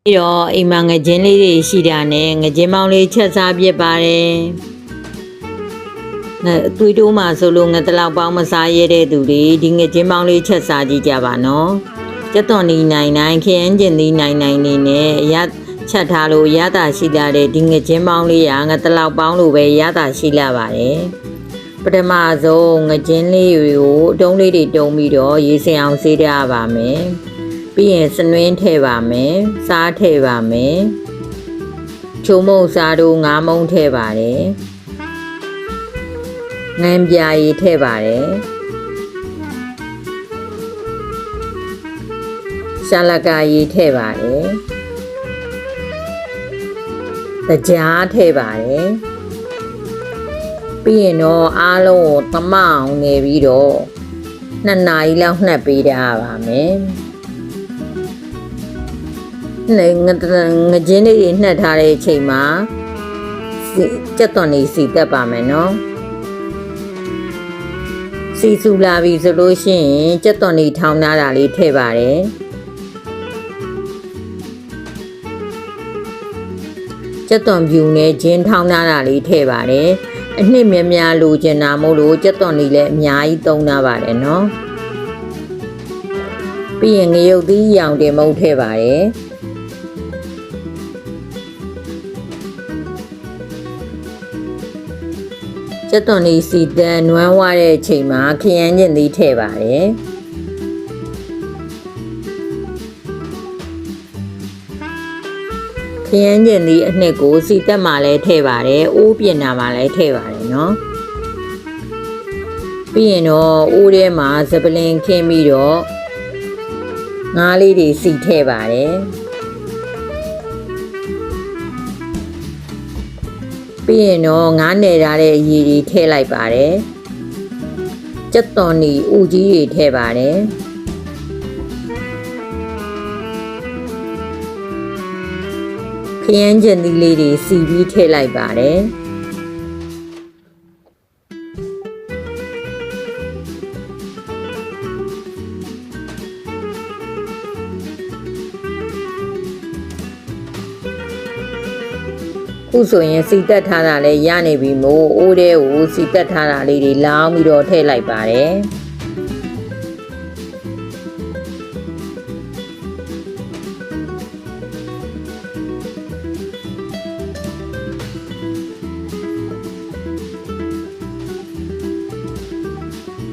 ပြီးတော့အိမ်မှာငကြင်းလေးတွေရှိတာနဲ့ငကြင်းပေါင်းလေးချက်စားပြစ်ပါတယ်သွေးတိုးမှာဆိုလို့ငတလောက်ပေါင်းမစားရတဲ့သူတွေဒီငကြင်းပေါင်းလေးချက်စားကြည့်ကြပါနော်ကျက်သွန်နီနိုင်နိုင်ခရမ်းကျင်သီးနိုင်နိုင်နေနဲ့ရချက်ထားလို့ရတာရှိလာတဲ့ဒီငကြင်းပေါင်းလေးကငတလောက်ပေါင်းလို့ပဲရတာရှိလာပါတယ်ပထမဆုံးငကြင်းလေးကိုအတုံးလေးတွေတုံးပြီးတော့ရေစင်အောင်ဆေးရပါမယ်ပြီးရင်စနွင်းထည့်ပါမယ်စားထည့်ပါမယ်ချိုးမုံစားတို့ငါးမုံထည့်ပါတယ်ငန်းပြာရည်ထည့်ပါတယ်ရှာလကာရည်ထည့်ပါတယ်တကြားထည့်ပါတယ်ပြီးရင်တော့အားလုံးကိုသမအောင်နေပြီးတော့2 နာရီလောက်နှက်ပေးရပါမယ်ငကြင်းလေးတွေနှက်ထားတဲ့အချိန်မှာကြက်သွန်လေးစီတက်ပါမယ်နော်စီဆူလာပြီဆိုလို့ရှိရင်ကြက်သွန်လေးထောင်းထားတာလေးထည့်ပါတယ်ကြက်သွန်ဖြူနဲ့ဂျင်းထောင်းထားတာလေးထည့်ပါတယ်အနှစ်များများလိုချင်တာမို့လို့ကြက်သွန်လေးလည်းအများကြီးသုံးထားပါတယ်နော်ပြီးရင်ငရုတ်သီးရောင်တင်မုတ်ထည့်ပါတယ်ကျက်သွန်လေးစီတန်းနွမ်းဝတဲ့အချိန်မှာခရမ်းကျင်သီးထည့်ပါတယ်ခရမ်းကျင်သီးအနှစ်ကိုစီတက်မှလည်းထည့်ပါတယ်အိုးပြင်တာမှလည်းထည့်ပါတယ်နော်ပြီးရင်တော့အိုးထဲမှာစပလင်ခင်းပြီးတော့ငါးလေးတွေစီထည့်ပါတယ်ပြီးရင်တော့ငါးနယ်ထားတဲ့အရည်တွေထည့်လိုက်ပါတယ်ကြက်သွန်နီဥကြီးတွေထည့်ပါတယ်ခရမ်းကျင်သီးလေးတွေစီပြီးထည့်လိုက်ပါတယ်ခုဆိုရင်စီတက်ထားတာလည်းရနေပြီမို့အိုးထဲကိုစီတက်ထားတာလေးတွေလောင်းပြီးတော့ထည့်လိုက်ပါတယ်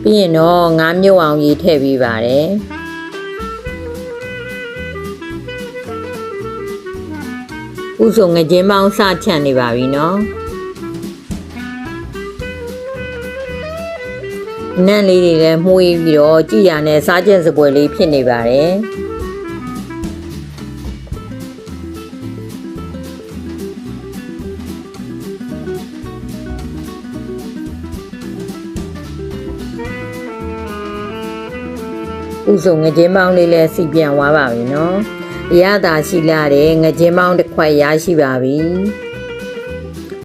ပြီးရင်တော့ငါးမြုပ်အောင်ကြီးထည့်ပြီးပါတယ်ဥဆိုငကြင်းပေါင်းစချန်နေပါပြီနော်နန့်လေးတွေလည်းမှုေးပြီးတော့ကြည်ရနဲ့စားကျင်စပွဲလေးဖြစ်နေပါတယ်ဥဆိုငကြင်းပေါင်းလေးလည်းစီပြန်သွားပါပြီနော်ရတာရှိလာတဲ့ငကြင်းပေါင်းတစ်ခွက်ရရှိပါပြီ